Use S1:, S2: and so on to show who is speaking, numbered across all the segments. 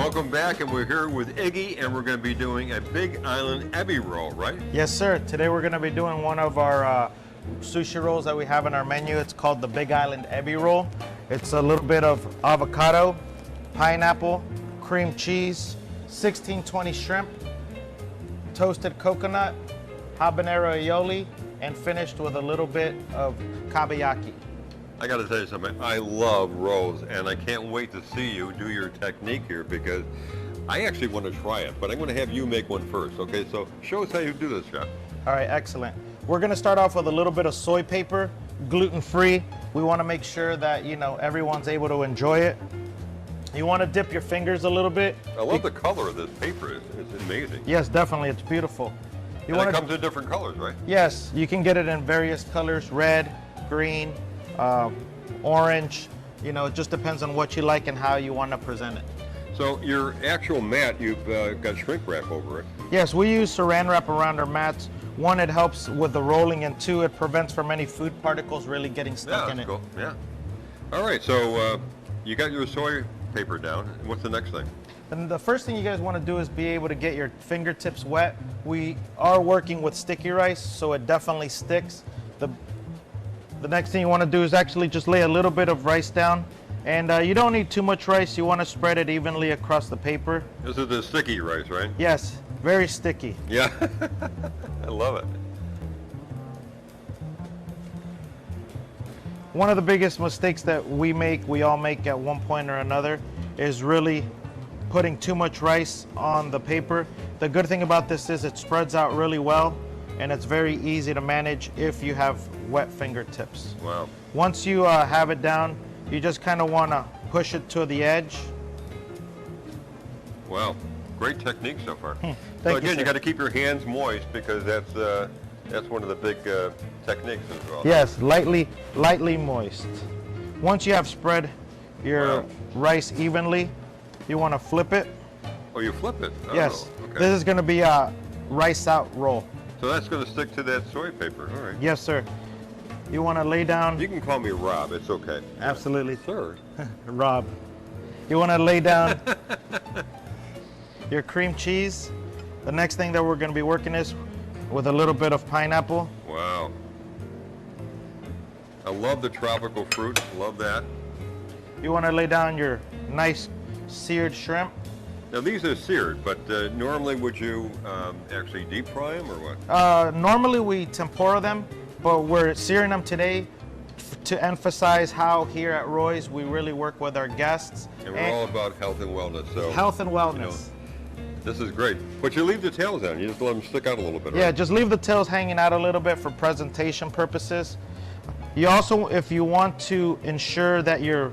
S1: Welcome back, and we're here with Iggy, and we're going to be doing a Big Island Ebby roll, right?
S2: Yes, sir. Today we're going to be doing one of our sushi rolls that we have in our menu. It's called the Big Island Ebby roll. It's a little bit of avocado, pineapple, cream cheese, 1620 shrimp, toasted coconut, habanero aioli, and finished with a little bit of kabayaki.
S1: I got to tell you something. I love rolls, and I can't wait to see you do your technique here because I actually want to try it, but I'm going to have you make one first, okay? So show us how you do this, Chef.
S2: All right, excellent. We're going to start off with a little bit of soy paper, gluten-free. We want to make sure that, you know, everyone's able to enjoy it. You want to dip your fingers a little bit.
S1: I love the color of this paper. It's amazing.
S2: Yes, definitely. It's beautiful.
S1: And it comes in different colors, right?
S2: Yes, you can get it in various colors, red, green, orange. You know, it just depends on what you like and how you want to present it.
S1: So your actual mat, you've got shrink wrap over it.
S2: Yes, we use saran wrap around our mats. One, it helps with the rolling, and two, it prevents from any food particles really getting stuck in it.
S1: Cool. Yeah. All right, so you got your soy paper down. What's the next thing?
S2: And the first thing you guys want to do is be able to get your fingertips wet. We are working with sticky rice, so it definitely sticks. The next thing you want to do is actually just lay a little bit of rice down. And you don't need too much rice. You want to spread it evenly across the paper.
S1: This is the sticky rice, right?
S2: Yes, very sticky.
S1: Yeah, I love it.
S2: One of the biggest mistakes that we all make at one point or another, is really putting too much rice on the paper. The good thing about this is it spreads out really well, and it's very easy to manage if you have wet fingertips.
S1: Wow.
S2: Once you have it down, you just kind of want to push it to the edge.
S1: Wow, great technique so far.
S2: So
S1: again, you got to keep your hands moist because that's one of the big techniques as well.
S2: Yes, lightly moist. Once you have spread your rice evenly, you want to flip it.
S1: Oh, you flip it? Oh,
S2: yes.
S1: Okay.
S2: This is going to be a rice out roll.
S1: So that's going to stick to that soy paper. All right.
S2: Yes, sir. You want to lay down.
S1: You can call me Rob. It's okay.
S2: Absolutely.
S1: Sir.
S2: Rob. You want to lay down your cream cheese. The next thing that we're going to be working is with a little bit of pineapple.
S1: Wow. I love the tropical fruit. Love that.
S2: You want to lay down your nice seared shrimp.
S1: Now these are seared, but normally would you actually deep fry them or what?
S2: Normally we tempura them, but we're searing them today to emphasize how here at Roy's we really work with our guests.
S1: And we're all about health and wellness. So
S2: health and wellness.
S1: You know, this is great. But you leave the tails on. You just let them stick out a little bit, right?
S2: Yeah, just leave the tails hanging out a little bit for presentation purposes. You also, if you want to ensure that your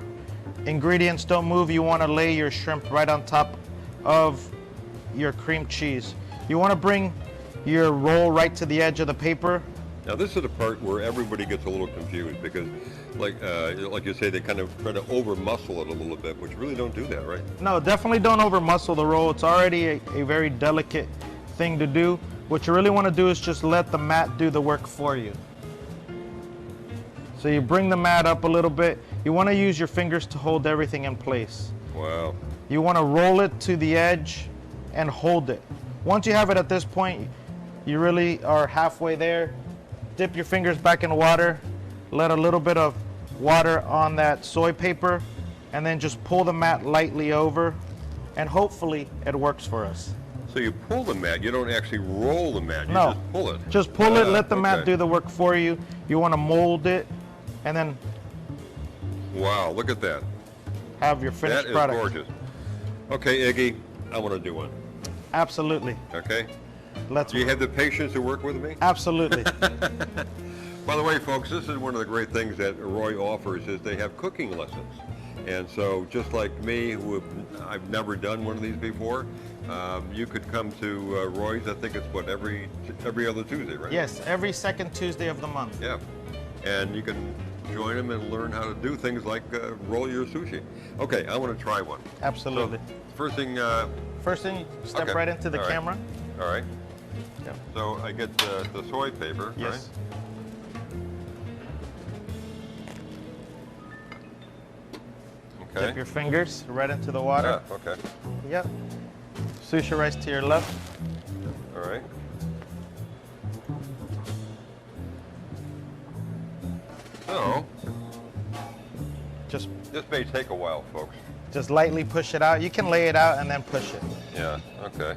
S2: ingredients don't move, you want to lay your shrimp right on top of your cream cheese. You want to bring your roll right to the edge of the paper.
S1: Now this is the part where everybody gets a little confused because like you say, they kind of try to over muscle it a little bit, which really don't do that, right?
S2: No, definitely don't over muscle the roll. It's already a very delicate thing to do. What you really want to do is just let the mat do the work for you. So you bring the mat up a little bit. You want to use your fingers to hold everything in place.
S1: Wow.
S2: You want to roll it to the edge and hold it. Once you have it at this point, you really are halfway there. Dip your fingers back in water, let a little bit of water on that soy paper, and then just pull the mat lightly over, and hopefully it works for us.
S1: So you pull the mat, you don't actually roll the mat, you
S2: No,
S1: just pull it.
S2: Just pull it, let the mat do the work for you. You want to mold it, and then
S1: wow, look at that.
S2: have your finished product.
S1: That is gorgeous. Okay, Iggy, I want to do one.
S2: Absolutely.
S1: Okay?
S2: Let's.
S1: Do you have the patience to work with me?
S2: Absolutely.
S1: By the way, folks, this is one of the great things that Roy offers is they have cooking lessons. And so just like me, I've never done one of these before, you could come to Roy's, I think it's what, every other Tuesday, right?
S2: Yes, every second Tuesday of the month.
S1: Yeah. And you can join them and learn how to do things like roll your sushi. Okay, I want to try one.
S2: Absolutely.
S1: So, first thing,
S2: step right into the camera.
S1: All right.
S2: Yep.
S1: So I get the soy paper,
S2: Yes.
S1: right? Okay.
S2: Dip your fingers right into the water.
S1: Ah, okay.
S2: Yep. Sushi rice to your left.
S1: All right. So,
S2: Just
S1: this may take a while, folks.
S2: lightly push it out. You can lay it out and then push it.
S1: Yeah, okay.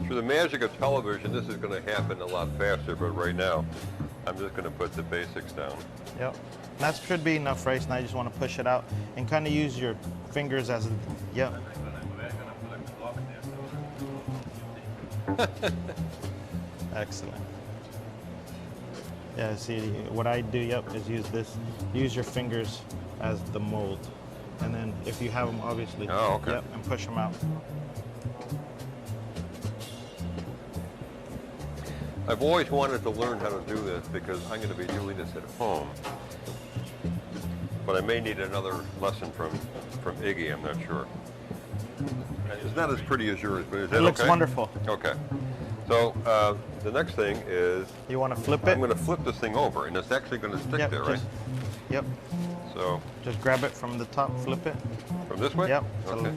S1: Through the magic of television, this is going to happen a lot faster, but right now, I'm just going to put the basics down.
S2: Yep. That should be enough rice. Now you just want to push it out and kind of use your fingers as a, yep. Excellent. Yeah, see, what I do, yep, is use this. Use your fingers as the mold. And then if you have them, obviously,
S1: Oh, okay.
S2: yep, and push them out.
S1: I've always wanted to learn how to do this because I'm going to be doing this at home. But I may need another lesson from Iggy, I'm not sure. It's not as pretty as yours, but is that okay?
S2: It looks wonderful.
S1: Okay. So the next thing is
S2: You want to flip it?
S1: I'm going to flip this thing over, and it's actually going to stick
S2: Yep,
S1: there, right?
S2: Yep.
S1: So
S2: Just grab it from the top, flip it.
S1: from this way?
S2: Yep.
S1: Okay.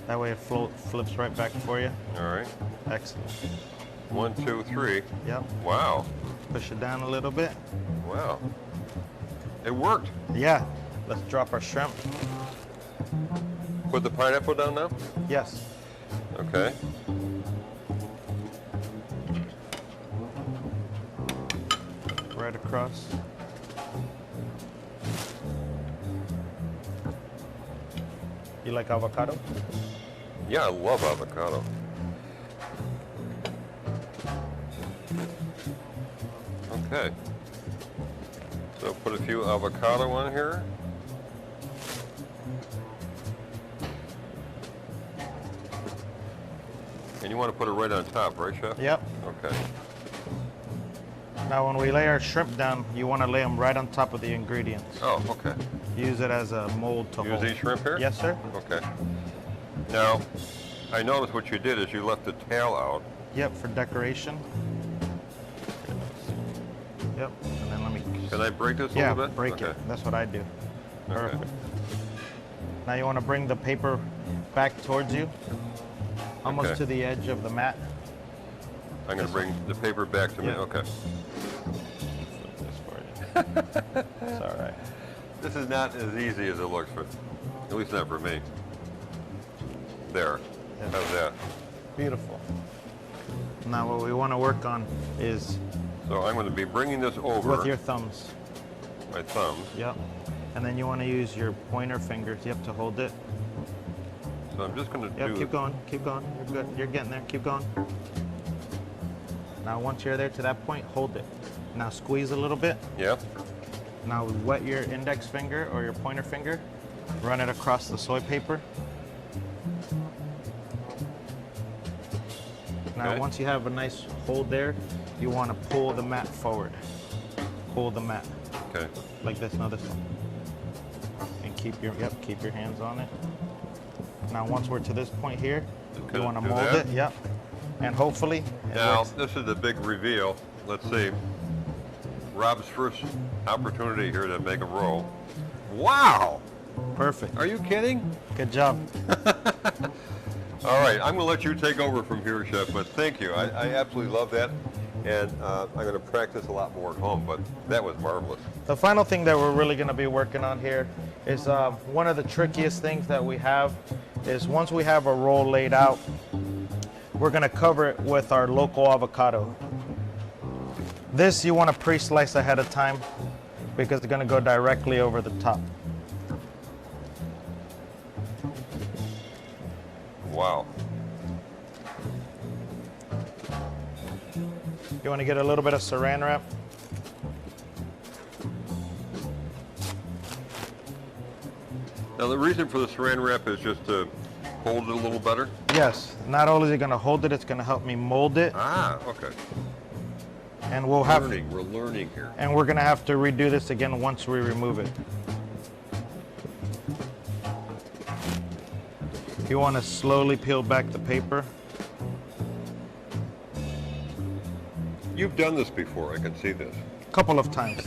S2: That way it flips right back for you.
S1: All right.
S2: Excellent.
S1: 1, 2, 3.
S2: Yep.
S1: Wow.
S2: Push it down a little bit.
S1: Wow. It worked.
S2: Yeah. Let's drop our shrimp.
S1: Put the pineapple down now?
S2: Yes.
S1: Okay.
S2: Right across. You like avocado?
S1: Yeah, I love avocado. Okay. So put a few avocado on here. And you want to put it right on top, right, Chef?
S2: Yep.
S1: Okay.
S2: Now when we lay our shrimp down, you want to lay them right on top of the ingredients.
S1: Oh, okay.
S2: Use it as a mold to
S1: Use
S2: hold.
S1: these shrimp here?
S2: Yes, sir.
S1: Okay. Now, I noticed what you did is you left the tail out.
S2: Yep, for decoration. Yep. And then let me.
S1: Can I break this a
S2: Yeah,
S1: little bit?
S2: break
S1: Okay.
S2: it. That's what I do.
S1: Okay.
S2: Perfect. Now you want to bring the paper back towards you, almost
S1: Okay.
S2: to the edge of the mat.
S1: I'm going to bring the paper back to me.
S2: Yeah.
S1: Okay.
S2: Flip this for you. It's all right.
S1: This is not as easy as it looks, for, at least not for me. There.
S2: Yeah.
S1: How's that?
S2: Beautiful. Now what we want to work on is
S1: So I'm going to be bringing this over
S2: with your thumbs.
S1: my thumbs.
S2: Yep. And then you want to use your pointer fingers, yep, to hold it.
S1: So I'm just going to
S2: Yep,
S1: do
S2: keep going, keep going. You're good. You're getting there. Keep going. Now once you're there to that point, hold it. Now squeeze a little bit.
S1: Yeah.
S2: Now wet your index finger or your pointer finger. Run it across the soy paper. Now
S1: Okay.
S2: once you have a nice hold there, you want to pull the mat forward. Pull the mat
S1: Okay.
S2: like this. Now this one. And keep your keep your hands on it. Now once we're to this point here,
S1: Just
S2: you want to
S1: do
S2: mold
S1: that.
S2: it. Yep. And hopefully it
S1: Now,
S2: works.
S1: this is the big reveal. Let's see. Rob's first opportunity here to make a roll. Wow!
S2: Perfect.
S1: Are you kidding?
S2: Good job.
S1: All right, I'm going to let you take over from here, Chef, but thank you. I absolutely love that, and I'm going to practice a lot more at home, but that was marvelous.
S2: The final thing that we're really going to be working on here is one of the trickiest things that we have is once we have a roll laid out, we're going to cover it with our local avocado. This you want to pre-slice ahead of time because it's going to go directly over the top.
S1: Wow.
S2: You want to get a little bit of saran wrap.
S1: Now, the reason for the saran wrap is just to hold it a little better?
S2: Yes, not only is it going to hold it, it's going to help me mold it,
S1: Ah, okay.
S2: and we'll have
S1: We're learning here.
S2: and we're going to have to redo this again once we remove it. You want to slowly peel back the paper.
S1: You've done this before, I can see this.
S2: A couple of times.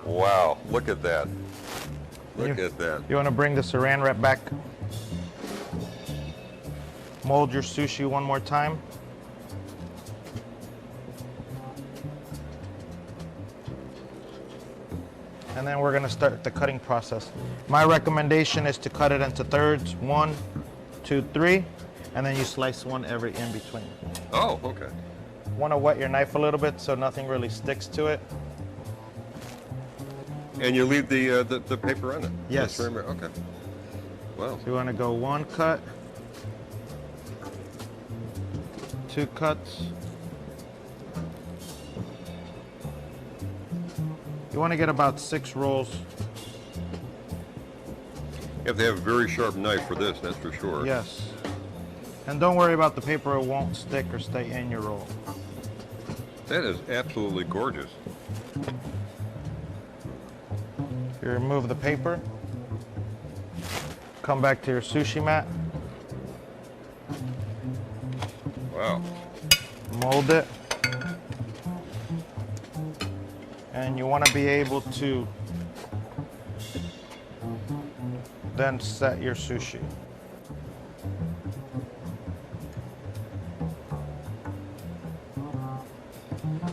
S1: Wow, look at that. Look at that.
S2: You want to bring the saran wrap back. Mold your sushi one more time. And then we're going to start the cutting process. My recommendation is to cut it into thirds, 1, 2, 3, and then you slice one every in between.
S1: Oh, okay.
S2: Want to wet your knife a little bit so nothing really sticks to it.
S1: And you leave the paper on it?
S2: Yes.
S1: Okay. Wow.
S2: So you want to go 1 cut, 2 cuts. You want to get about 6 rolls.
S1: You have to have a very sharp knife for this, that's for sure.
S2: Yes. And don't worry about the paper, it won't stick or stay in your roll.
S1: That is absolutely gorgeous.
S2: You remove the paper, come back to your sushi mat,
S1: Wow.
S2: mold it, and you want to be able to then set your sushi.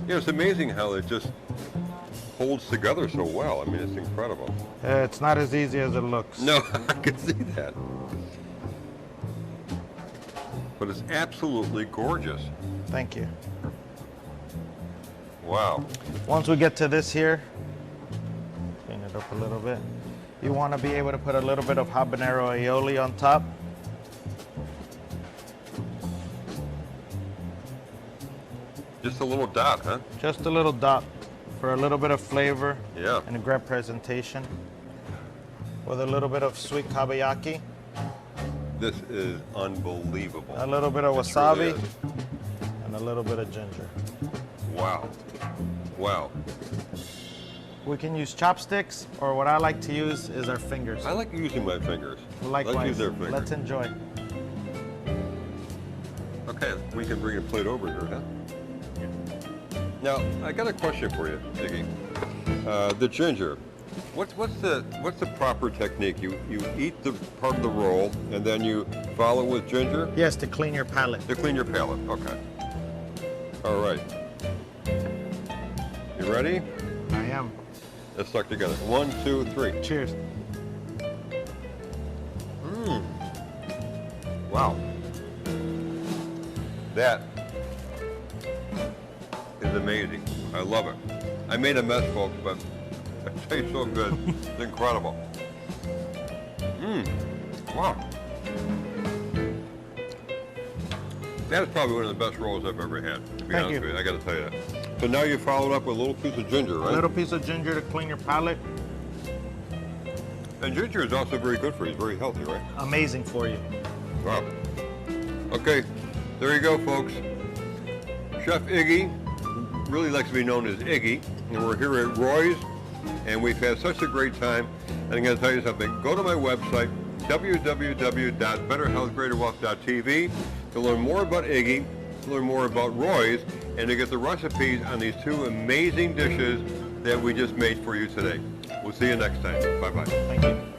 S1: Yeah, it's amazing how it just holds together so well. I mean, it's incredible.
S2: It's not as easy as it looks.
S1: No, I can see that. But it's absolutely gorgeous.
S2: Thank you.
S1: Wow.
S2: Once we get to this here, clean it up a little bit. You want to be able to put a little bit of habanero aioli on top.
S1: Just a little dot, huh?
S2: Just a little dot for a little bit of flavor
S1: Yeah.
S2: and a great presentation. With a little bit of sweet kabayaki,
S1: This is unbelievable.
S2: a little bit of
S1: This really
S2: wasabi,
S1: is.
S2: and a little bit of ginger.
S1: Wow. Wow.
S2: We can use chopsticks, or what I like to use is our fingers.
S1: I like using my fingers. I like to
S2: Likewise,
S1: use their fingers.
S2: let's enjoy.
S1: Okay, we can bring a plate over here, huh? Now, I got a question for you, Iggy. The ginger. What's the proper technique? You eat the part of the roll and then you follow with ginger
S2: Yes, to clean your palate.
S1: to clean your palate. Okay. All right. You ready?
S2: I am.
S1: Let's start together. 1, 2, 3.
S2: Cheers.
S1: Wow. That is amazing. I love it. I made a mess, folks, but it tastes so good. It's incredible. Wow. That is probably one of the best rolls I've ever had, to be
S2: Thank
S1: honest
S2: you.
S1: with you. I got to tell you that. So now you followed up with a little piece of ginger,
S2: A
S1: right?
S2: little piece of ginger to clean your palate.
S1: And ginger is also very good for you. It's very healthy, right?
S2: Amazing for you.
S1: Wow. Okay, there you go, folks. Chef Iggy really likes to be known as Iggy, and we're here at Roy's, and we've had such a great time. And I'm going to tell you something. Go to my website, www.betterhealthgreaterwealth.tv, to learn more about Iggy, to learn more about Roy's, and to get the recipes on these 2 amazing dishes that we just made for you today. We'll see you next time. Bye-bye.
S2: Thank you.